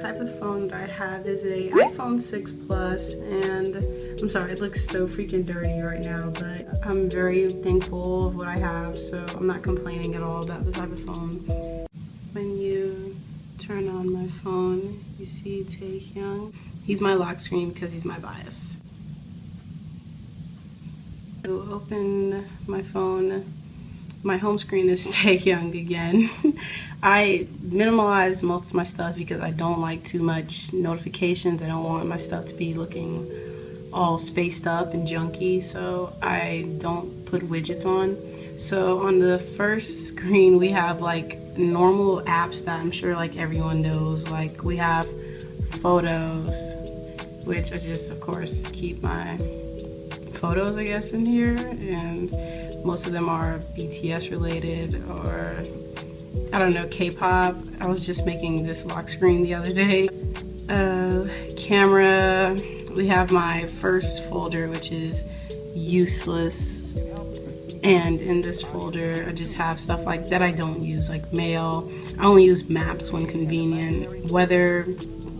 type of phone that I have is a iPhone 6 Plus, and I'm sorry, it looks so freaking dirty right now, but I'm very thankful of what I have, so I'm not complaining at all about the type of phone. When you turn on my phone, you see Taehyung. He's my lock screen because he's my bias. So open my phone. My home screen is Taehyung again. I minimalize most of my stuff because I don't like too much notifications. I don't want my stuff to be looking all spaced up and junky, so I don't put widgets on. So on the first screen we have like normal apps that I'm sure like everyone knows. Like we have photos, which I just of course keep my photos I guess in here, and most of them are BTS related or I don't know, K-pop. I was just making this lock screen the other day. Camera, we have my first folder which is useless, and in this folder I just have stuff like that I don't use, like mail. I only use maps when convenient. Weather,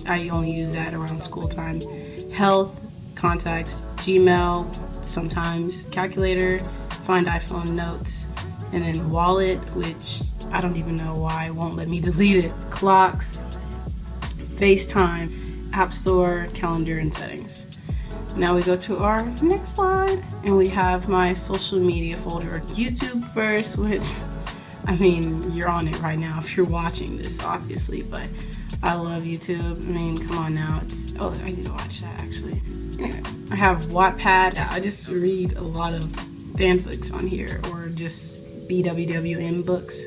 I only use that around school time. Health, contacts, Gmail, sometimes calculator, find iPhone notes, and then wallet, which I don't even know why it won't let me delete it. Clocks, FaceTime, App Store, calendar, and settings. Now we go to our next slide, and we have my social media folder. YouTube first, which, I mean, you're on it right now if you're watching this, obviously, but I love YouTube. I mean, come on now. Oh, I need to watch that actually. Anyway, I have Wattpad. I just read a lot of fanfics on here, or just BWWM books.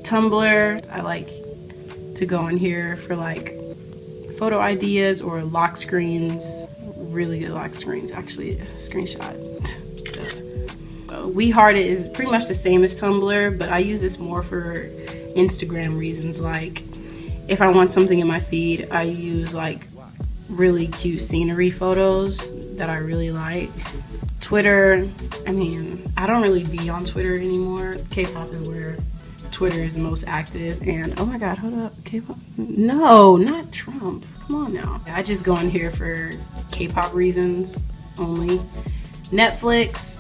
Tumblr, I like to go in here for like photo ideas or lock screens. Really good lock screens, actually. Screenshot. WeHeart is pretty much the same as Tumblr, but I use this more for Instagram reasons. Like if I want something in my feed, I use like really cute scenery photos that I really like. Twitter, I mean, I don't really be on Twitter anymore. K-pop is where Twitter is the most active, and oh my god, hold up, K-pop? No, not Trump. Come on now. I just go in here for K-pop reasons only. Netflix,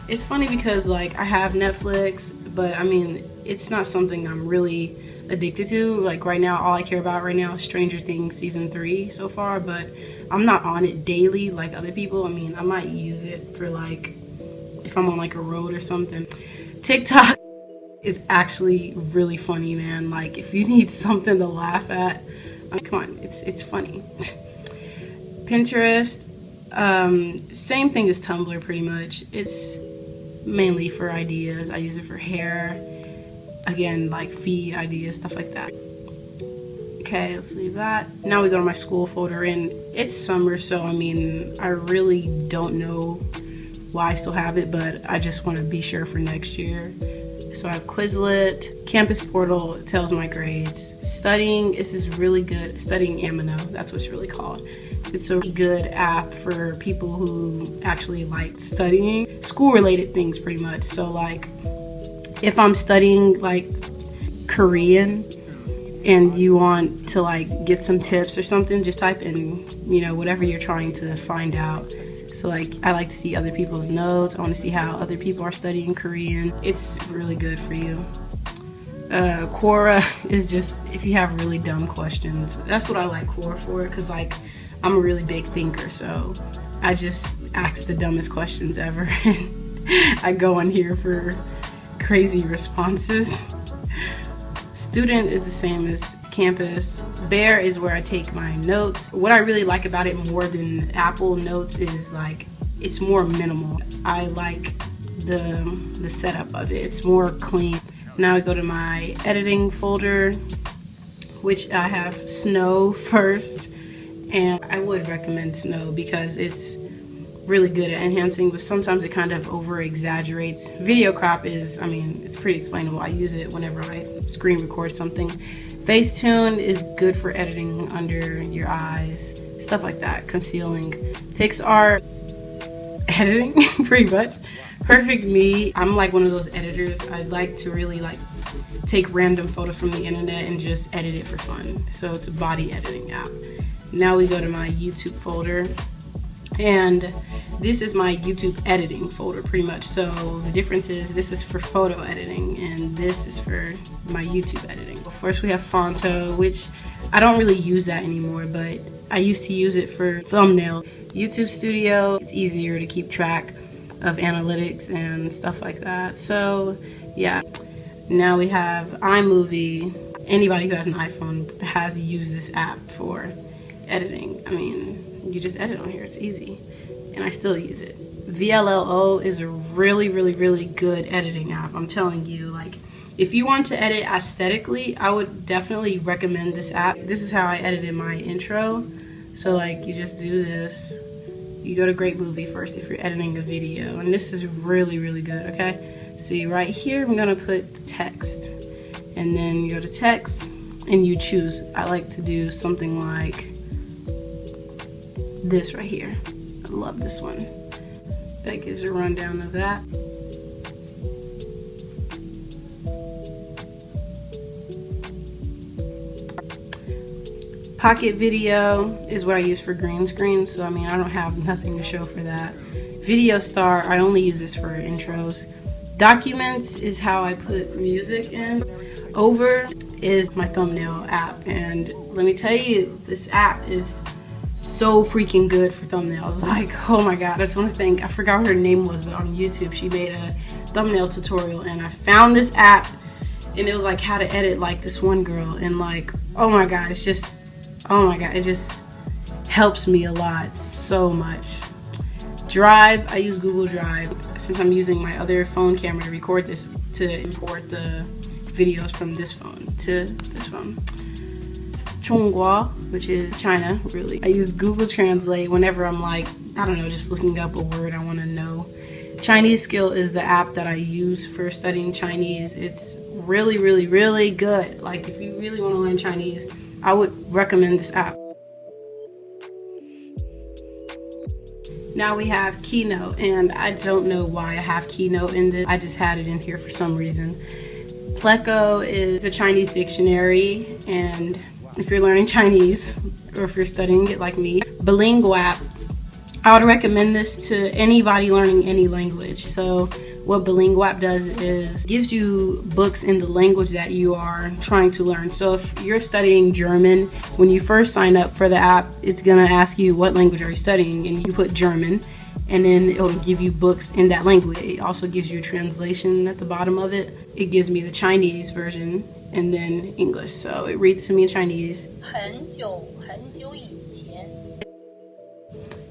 it's funny because like I have Netflix, but I mean, it's not something I'm really addicted to. Like right now, all I care about right now is Stranger Things season 3 so far, but I'm not on it daily like other people. I mean, I might use it for like if I'm on like a road or something. TikTok is actually really funny, man. Like if you need something to laugh at, I mean, come on, it's funny. Pinterest, same thing as Tumblr pretty much. It's mainly for ideas. I use it for hair, again, like feed ideas, stuff like that. Okay, let's leave that. Now we go to my school folder, and it's summer, so I mean, I really don't know why I still have it, but I just want to be sure for next year. So I have Quizlet, Campus Portal, it tells my grades. Studying, this is really good. Studying Amino, that's what it's really called. It's a really good app for people who actually like studying school-related things pretty much. So like, if I'm studying like Korean and you want to like get some tips or something, just type in, you know, whatever you're trying to find out. So like, I like to see other people's notes. I want to see how other people are studying Korean. It's really good for you. Quora is just if you have really dumb questions. That's what I like Quora for, because like I'm a really big thinker, so I just ask the dumbest questions ever. I go in here for crazy responses. Student is the same as Campus. Bear is where I take my notes. What I really like about it more than Apple Notes is like it's more minimal. I like the setup of it. It's more clean. Now I go to my editing folder, which I have Snow first, and I would recommend Snow because it's really good at enhancing, but sometimes it kind of over exaggerates. Video crop is, I mean, it's pretty explainable. I use it whenever I screen record something. Facetune is good for editing under your eyes, stuff like that, concealing. PixArt, editing, pretty much. Perfect me. I'm like one of those editors. I like to really like take random photos from the internet and just edit it for fun. So it's a body editing app. Now we go to my YouTube folder, and this is my YouTube editing folder pretty much. So the difference is this is for photo editing and this is for my YouTube editing. First we have Fonto, which I don't really use that anymore, but I used to use it for thumbnail. YouTube Studio, it's easier to keep track of analytics and stuff like that. So yeah, now we have iMovie. Anybody who has an iPhone has used this app for editing. I mean, you just edit on here, it's easy. And I still use it. VLLO is a really, really, really good editing app. I'm telling you, like, if you want to edit aesthetically, I would definitely recommend this app. This is how I edited my intro. So like, you just do this. You go to Great Movie first if you're editing a video. And this is really, really good, okay? See, right here, I'm gonna put the text. And then you go to text and you choose. I like to do something like this right here. I love this one. That gives a rundown of that. Pocket Video is what I use for green screen, so I mean I don't have nothing to show for that. Video Star, I only use this for intros. Documents is how I put music in. Over is my thumbnail app, and let me tell you, this app is so freaking good for thumbnails. Like, oh my god, I just want to thank, I forgot what her name was, but on YouTube she made a thumbnail tutorial and I found this app and it was like how to edit like this one girl, and like, oh my god, it's just, oh my god, it just helps me a lot, so much. Drive, I use Google Drive since I'm using my other phone camera to record this, to import the videos from this phone to this phone. Chonghua, which is China, really. I use Google Translate whenever I'm like, I don't know, just looking up a word I want to know. Chinese Skill is the app that I use for studying Chinese. It's really, really, really good. Like, if you really want to learn Chinese, I would recommend this app. Now we have Keynote, and I don't know why I have Keynote in this. I just had it in here for some reason. Pleco is a Chinese dictionary, and if you're learning Chinese or if you're studying it like me, Bilingual app, I would recommend this to anybody learning any language. So what Bilingual app does is gives you books in the language that you are trying to learn. So if you're studying German, when you first sign up for the app, it's gonna ask you what language are you studying, and you put German, and then it'll give you books in that language. It also gives you a translation at the bottom of it. It gives me the Chinese version and then English. So it reads to me in Chinese.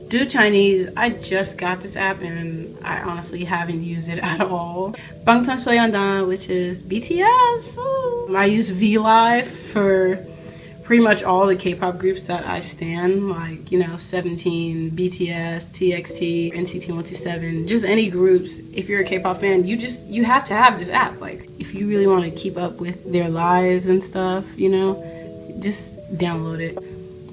Do Chinese, I just got this app and I honestly haven't used it at all. Bangtan, which is BTS. Ooh. I use VLive for pretty much all the K-pop groups that I stan, like, you know, 17, BTS, TXT, NCT 127, just any groups. If you're a K-pop fan, you have to have this app. Like, if you really want to keep up with their lives and stuff, you know, just download it.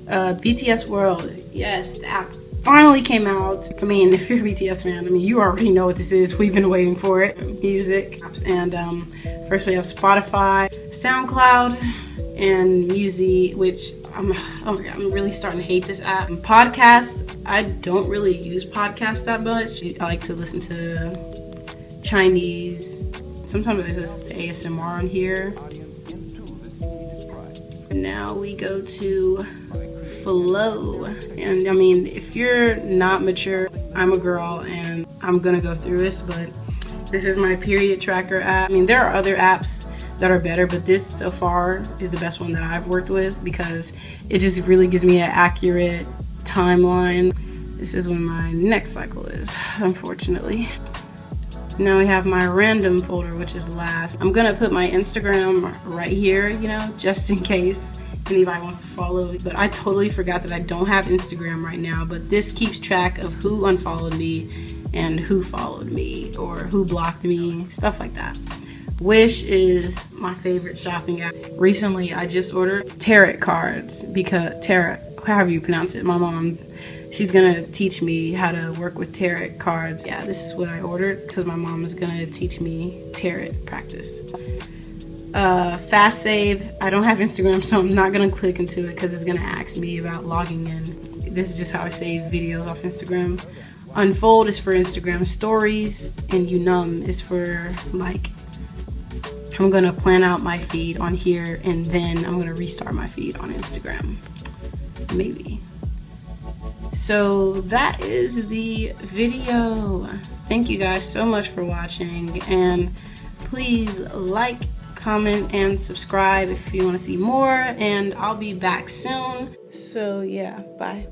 BTS World, yes, the app finally came out. I mean, if you're a BTS fan, I mean, you already know what this is. We've been waiting for it. Music, and first we have Spotify, SoundCloud, and Musi, which oh my god, I'm really starting to hate this app. Podcast, I don't really use podcasts that much. I like to listen to Chinese. Sometimes I listen to ASMR on here. Now we go to Flow, and I mean, if you're not mature, I'm a girl and I'm gonna go through this, but this is my period tracker app. I mean, there are other apps that are better, but this so far is the best one that I've worked with because it just really gives me an accurate timeline. This is when my next cycle is, unfortunately. Now we have my random folder, which is last. I'm gonna put my Instagram right here, you know, just in case anybody wants to follow. But I totally forgot that I don't have Instagram right now, but this keeps track of who unfollowed me and who followed me or who blocked me, stuff like that. Wish is my favorite shopping app. Recently, I just ordered tarot cards because, tarot, however you pronounce it, my mom she's gonna teach me how to work with tarot cards. Yeah, this is what I ordered because my mom is gonna teach me tarot practice. Fast save. I don't have Instagram, so I'm not gonna click into it because it's gonna ask me about logging in. This is just how I save videos off Instagram. Unfold is for Instagram stories, and Unum is for like, I'm gonna plan out my feed on here and then I'm gonna restart my feed on Instagram, maybe. So that is the video. Thank you guys so much for watching, and please like, comment, and subscribe if you want to see more, and I'll be back soon. So yeah, bye.